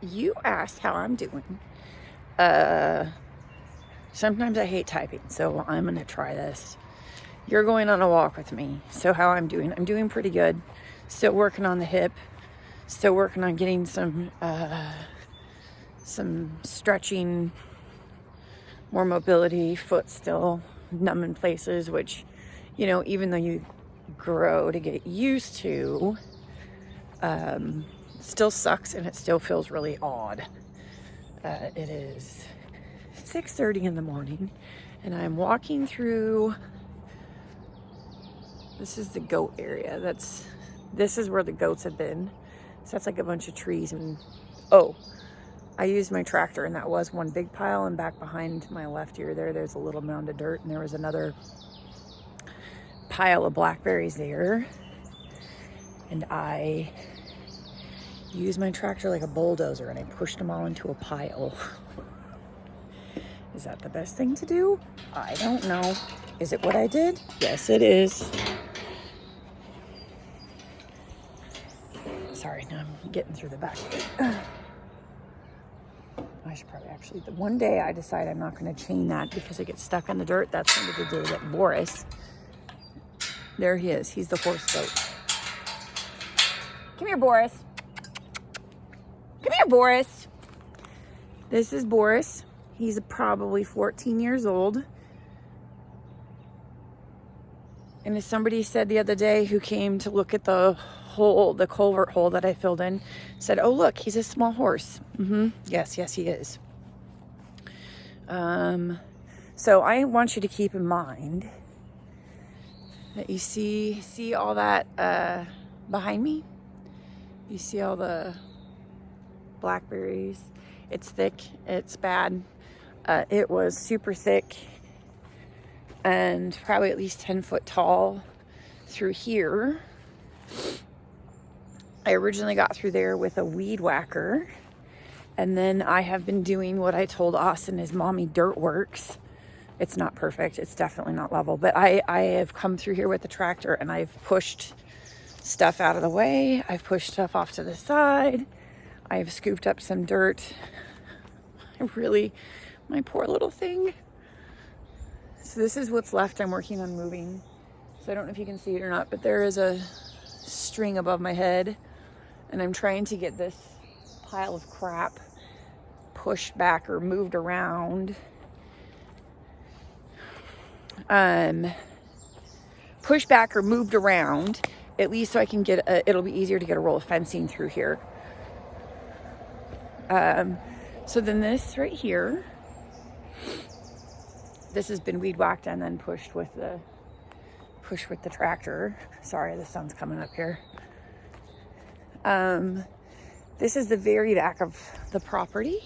you asked how I'm doing. Sometimes I hate typing, so I'm gonna try this. You're going on a walk with me. So how I'm doing pretty good. Still working on the hip. Still working on getting some stretching, more mobility. Foot still numb in places, which, you know, even though you grow to get used to, still sucks and it still feels really odd. It is 6:30 in the morning and I'm walking through, this is the goat area. This is where the goats have been. So that's like a bunch of trees and, oh, I used my tractor and that was one big pile, and back behind my left ear there's a little mound of dirt and there was another pile of blackberries there. And I used my tractor like a bulldozer and I pushed them all into a pile. Is that the best thing to do? I don't know. Is it what I did? Yes, it is. Sorry, now I'm getting through the back of it. I should probably actually, the one day I decide I'm not going to chain that because it gets stuck in the dirt, that's going to be the day that Boris, there he is. He's the horse goat. Come here, Boris. Come here, Boris. This is Boris. He's probably 14 years old. And as somebody said the other day who came to look at the hole, the culvert hole that I filled in, said, oh, look, he's a small horse. Yes, he is. So I want you to keep in mind that you see all that behind me? You see all the blackberries? It's thick, it's bad. It was super thick and probably at least 10 foot tall through here. I originally got through there with a weed whacker, and then I have been doing what I told Austin is mommy dirt works. It's not perfect, it's definitely not level, but I have come through here with the tractor and I've pushed stuff out of the way. I've pushed stuff off to the side. I've scooped up some dirt. My poor little thing. So this is what's left. I'm working on moving. So I don't know if you can see it or not, but there is a string above my head and I'm trying to get this pile of crap pushed back or moved around. Pushed back or moved around, at least so I can get it'll be easier to get a roll of fencing through here. So then this right here, this has been weed whacked and then pushed with the tractor. Sorry, the sun's coming up here. This is the very back of the property.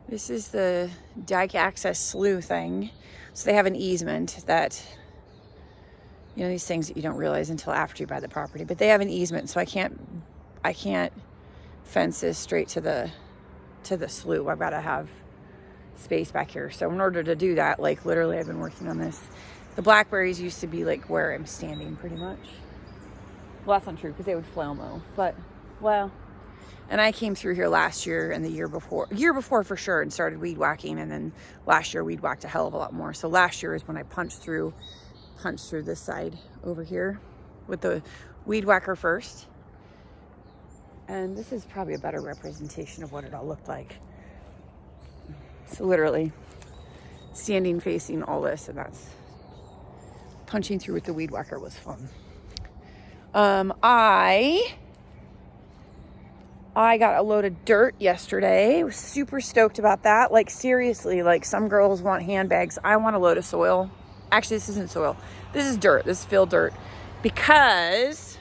This is the dike access slough thing. So they have an easement that, you know, these things that you don't realize until after you buy the property, but they have an easement. So I can't fence this straight to the slough. I've got to have space back here. So in order to do that, like literally I've been working on this. The blackberries used to be like where I'm standing pretty much. Well, that's not true because they would flail mow, but well, and I came through here last year and the year before for sure, and started weed whacking, and then last year weed whacked a hell of a lot more. So last year is when I punched through this side over here with the weed whacker first. And this is probably a better representation of what it all looked like. So literally standing facing all this, and that's punching through with the weed whacker was fun. I got a load of dirt yesterday. I was super stoked about that. Like seriously, like some girls want handbags. I want a load of soil. Actually, this isn't soil. This is dirt. This is filled dirt. Because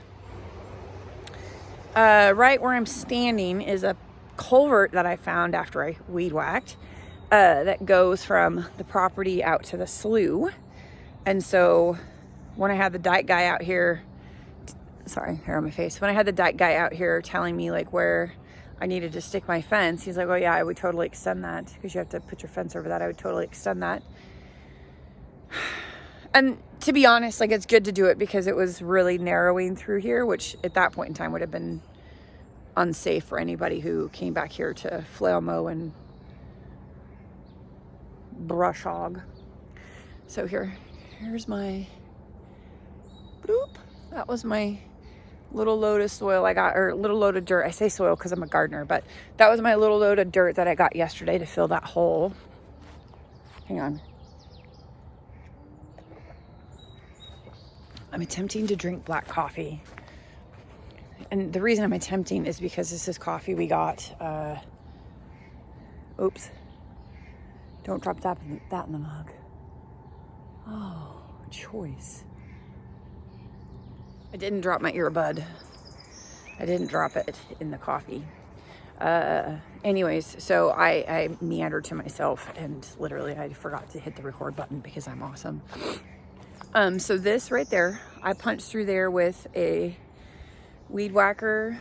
right where I'm standing is a culvert that I found after I weed whacked that goes from the property out to the slough. And so when I had the dike guy out here, sorry, hair on my face. When I had the dike guy out here telling me like where I needed to stick my fence, he's like, oh yeah, I would totally extend that because you have to put your fence over that. I would totally extend that. And to be honest, like it's good to do it because it was really narrowing through here, which at that point in time would have been unsafe for anybody who came back here to flail mow and brush hog. So here's my bloop. That was my little load of soil I got, or little load of dirt. I say soil because I'm a gardener, but that was my little load of dirt that I got yesterday to fill that hole. Hang on. I'm attempting to drink black coffee. And the reason I'm attempting is because this is coffee we got. Oops. Don't drop that in the mug. Oh, choice. I didn't drop my earbud. I didn't drop it in the coffee. Anyways, so I meandered to myself and literally I forgot to hit the record button because I'm awesome. So this right there, I punched through there with a weed whacker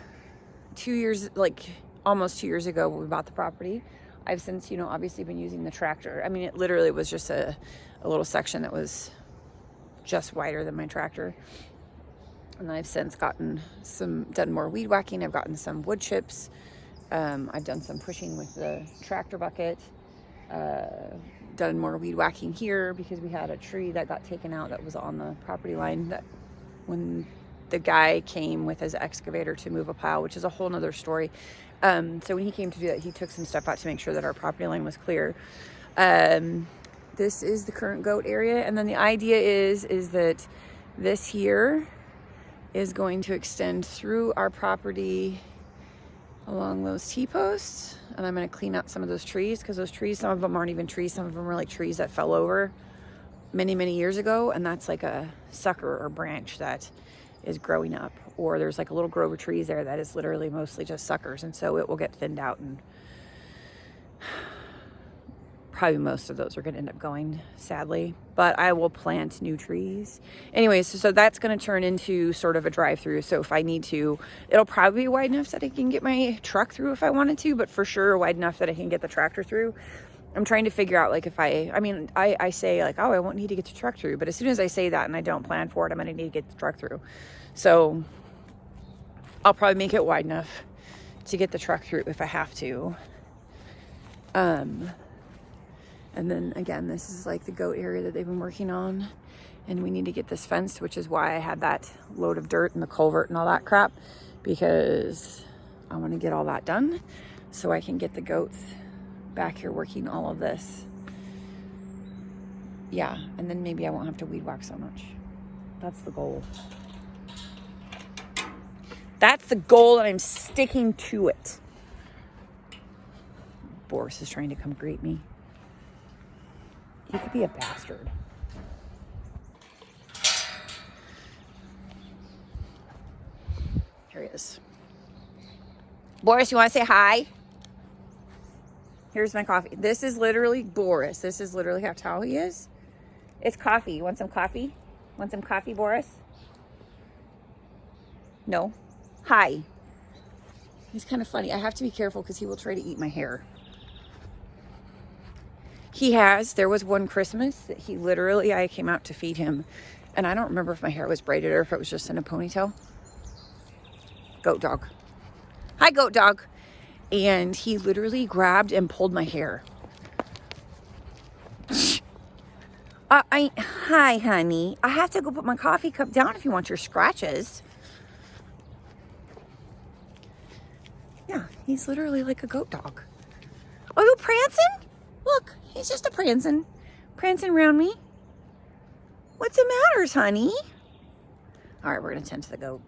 2 years, like almost 2 years ago when we bought the property. I've since, you know, obviously been using the tractor. I mean, it literally was just a little section that was just wider than my tractor. And I've since done more weed whacking. I've gotten some wood chips. I've done some pushing with the tractor bucket. Done more weed whacking here because we had a tree that got taken out that was on the property line that when the guy came with his excavator to move a pile, which is a whole nother story. So when he came to do that, he took some stuff out to make sure that our property line was clear. This is the current goat area. And then the idea is that this here is going to extend through our property along those T-posts. And I'm going to clean out some of those trees because those trees, some of them aren't even trees. Some of them are like trees that fell over many, many years ago. And that's like a sucker or branch that is growing up. Or there's like a little grove of trees there that is literally mostly just suckers. And so it will get thinned out and probably most of those are going to end up going, sadly. But I will plant new trees. Anyways, so that's going to turn into sort of a drive-through. So if I need to, it'll probably be wide enough that I can get my truck through if I wanted to, but for sure wide enough that I can get the tractor through. I'm trying to figure out, like, if I say, like, oh, I won't need to get the truck through. But as soon as I say that and I don't plan for it, I'm going to need to get the truck through. So I'll probably make it wide enough to get the truck through if I have to. And then again, this is like the goat area that they've been working on. And we need to get this fenced, which is why I had that load of dirt and the culvert and all that crap. Because I want to get all that done so I can get the goats back here working all of this. Yeah, and then maybe I won't have to weed whack so much. That's the goal. That's the goal, and I'm sticking to it. Boris is trying to come greet me. He could be a bastard. Here he is. Boris, you want to say hi? Here's my coffee. This is literally Boris. This is literally how tall he is. It's coffee. You want some coffee? Want some coffee, Boris? No? Hi. He's kind of funny. I have to be careful because he will try to eat my hair. There was one Christmas that he literally, I came out to feed him. And I don't remember if my hair was braided or if it was just in a ponytail. Goat dog. Hi, goat dog. And he literally grabbed and pulled my hair. Hi, honey. I have to go put my coffee cup down if you want your scratches. Yeah, he's literally like a goat dog. Oh, you prancing? Look, he's just a prancing around me. What's the matters, honey? All right, we're going to tend to the goat.